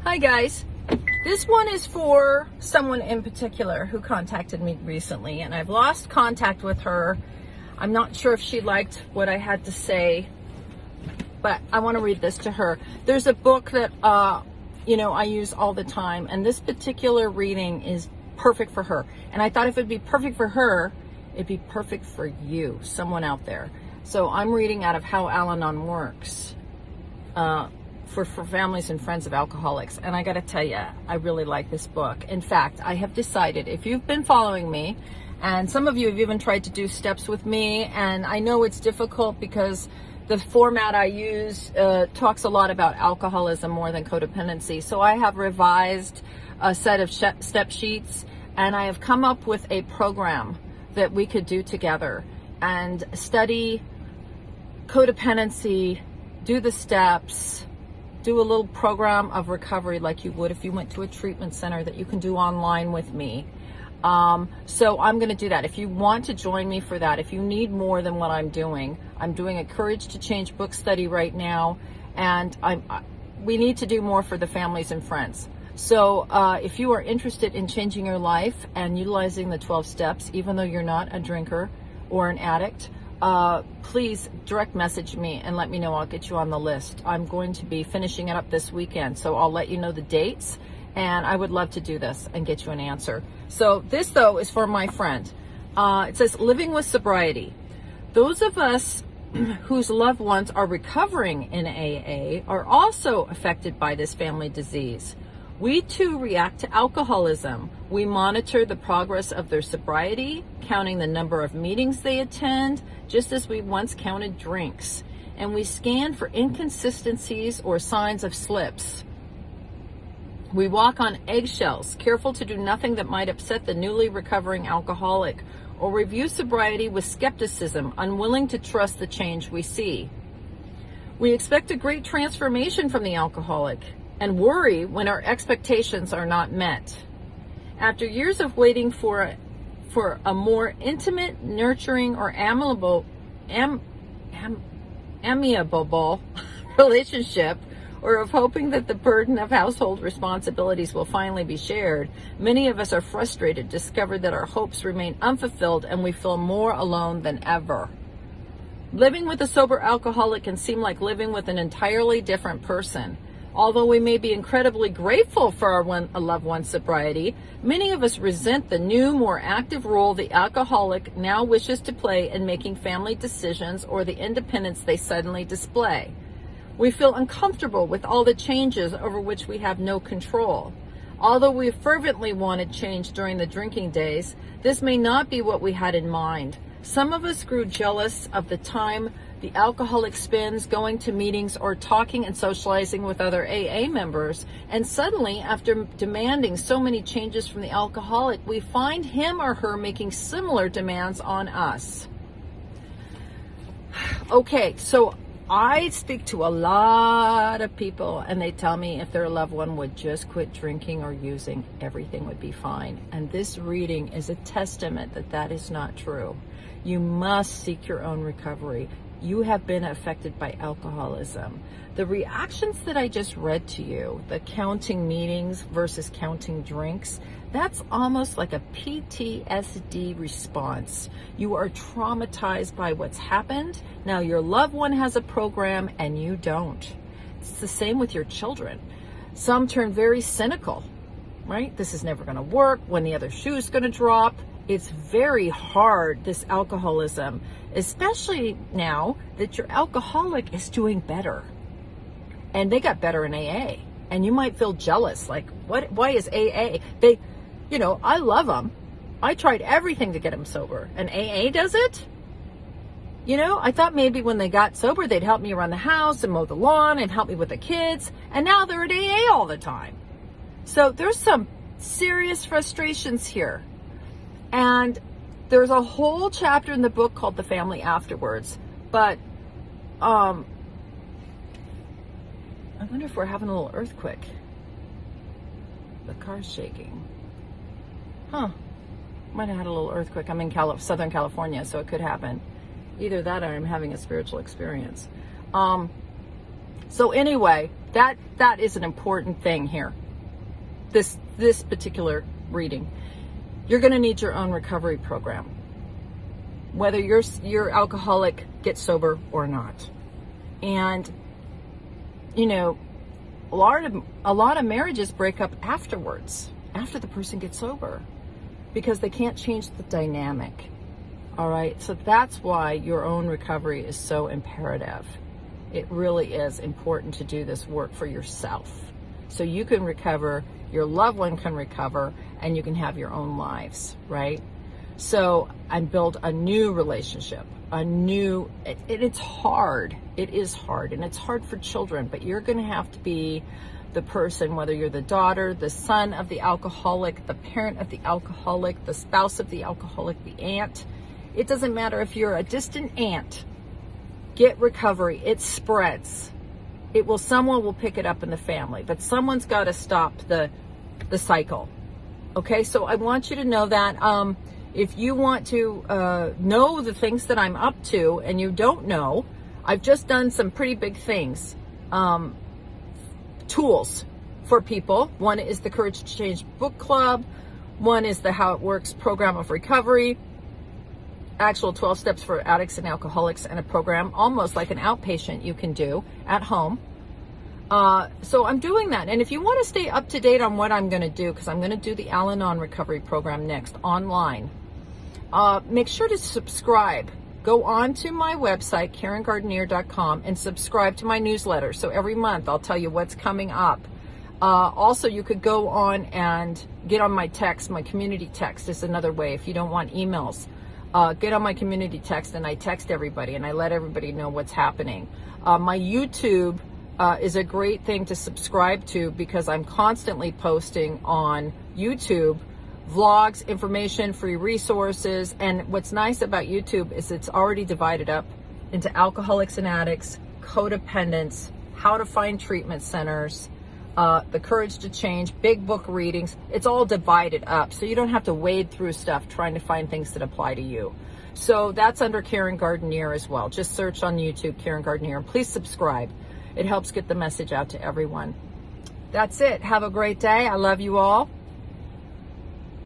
Hi guys, this one is for someone in particular who contacted me recently, and I've lost contact with her. I'm not sure if she liked what I had to say, but I want to read this to her. There's a book that I use all the time, and this particular reading is perfect for her. And I thought if it'd be perfect for her, it'd be perfect for you, someone out there. So I'm reading out of How Al-Anon Works for families and friends of alcoholics. And I got to tell you, I really like this book. In fact, I have decided, if you've been following me, and some of you have even tried to do steps with me, and I know it's difficult because the format I use talks a lot about alcoholism more than codependency. So I have revised a set of step sheets, and I have come up with a program that we could do together and study codependency, do the steps, do a little program of recovery like you would if you went to a treatment center that you can do online with me. So I'm going to do that. If you want to join me for that, if you need more than what I'm doing a Courage to Change book study right now, and we need to do more for the families and friends. So if you are interested in changing your life and utilizing the 12 steps, even though you're not a drinker or an addict, please direct message me and let me know. I'll get you on the list. I'm going to be finishing it up this weekend, so I'll let you know the dates, and I would love to do this and get you an answer. So this, though, is for my friend. It says, living with sobriety. Those of us whose loved ones are recovering in AA are also affected by this family disease. We too react to alcoholism. We monitor the progress of their sobriety, counting the number of meetings they attend, just as we once counted drinks. And we scan for inconsistencies or signs of slips. We walk on eggshells, careful to do nothing that might upset the newly recovering alcoholic, or review sobriety with skepticism, unwilling to trust the change we see. We expect a great transformation from the alcoholic, and worry when our expectations are not met. After years of waiting for a more intimate, nurturing, or amiable relationship, or of hoping that the burden of household responsibilities will finally be shared, many of us are frustrated, discover that our hopes remain unfulfilled, and we feel more alone than ever. Living with a sober alcoholic can seem like living with an entirely different person. Although we may be incredibly grateful for our loved one's sobriety, many of us resent the new, more active role the alcoholic now wishes to play in making family decisions or the independence they suddenly display. We feel uncomfortable with all the changes over which we have no control. Although we fervently wanted change during the drinking days, this may not be what we had in mind. Some of us grew jealous of the time the alcoholic spends going to meetings or talking and socializing with other AA members, and suddenly, after demanding so many changes from the alcoholic, we find him or her making similar demands on us. Okay, so I speak to a lot of people, and they tell me if their loved one would just quit drinking or using, everything would be fine. And this reading is a testament that that is not true. You must seek your own recovery. You have been affected by alcoholism. The reactions that I just read to you, the counting meetings versus counting drinks, that's almost like a PTSD response. You are traumatized by what's happened. Now your loved one has a program and you don't. It's the same with your children. Some turn very cynical, right? This is never going to work. When the other shoe is going to drop. It's very hard, this alcoholism, especially now that your alcoholic is doing better. And they got better in AA. And you might feel jealous, like, why is AA? I love them. I tried everything to get them sober. And AA does it? I thought maybe when they got sober, they'd help me around the house and mow the lawn and help me with the kids. And now they're at AA all the time. So there's some serious frustrations here. And there's a whole chapter in the book called The Family Afterwards. But I wonder if we're having a little earthquake. The car's shaking. Might have had a little earthquake. I'm in Southern California, so it could happen. Either that or I'm having a spiritual experience. So anyway, That is an important thing here. This particular reading. You're going to need your own recovery program, whether your alcoholic gets sober or not. And you know, a lot of marriages break up afterwards, after the person gets sober, because they can't change the dynamic. All right, so that's why your own recovery is so imperative. It really is important to do this work for yourself, so you can recover, your loved one can recover, and you can have your own lives, right? So, and build a new relationship, it's hard. It is hard, and it's hard for children, but you're going to have to be the person, whether you're the daughter, the son of the alcoholic, the parent of the alcoholic, the spouse of the alcoholic, the aunt. It doesn't matter if you're a distant aunt. Get recovery. It spreads. Someone will pick it up in the family, but someone's got to stop the cycle. Okay, so I want you to know that. If you want to know the things that I'm up to and you don't know, I've just done some pretty big things. Tools for people. One is the Courage to Change book club. One is the How It Works program of recovery. Actual 12 steps for addicts and alcoholics, and a program almost like an outpatient you can do at home. So I'm doing that. And if you want to stay up to date on what I'm going to do, because I'm going to do the Al-Anon recovery program next online, make sure to subscribe. Go on to my website, KarenGardinier.com, and subscribe to my newsletter. So every month I'll tell you what's coming up. Also, you could go on and get on my text. My community text is another way if you don't want emails. Get on my community text, and I text everybody, and I let everybody know what's happening. My YouTube is a great thing to subscribe to, because I'm constantly posting on YouTube vlogs, information, free resources. And what's nice about YouTube is it's already divided up into alcoholics and addicts, codependents, how to find treatment centers, the Courage to Change, big book readings. It's all divided up, so you don't have to wade through stuff trying to find things that apply to you. So that's under Karen Gardinier as well. Just search on YouTube, Karen Gardinier, and please subscribe. It helps get the message out to everyone. That's it. Have a great day. I love you all.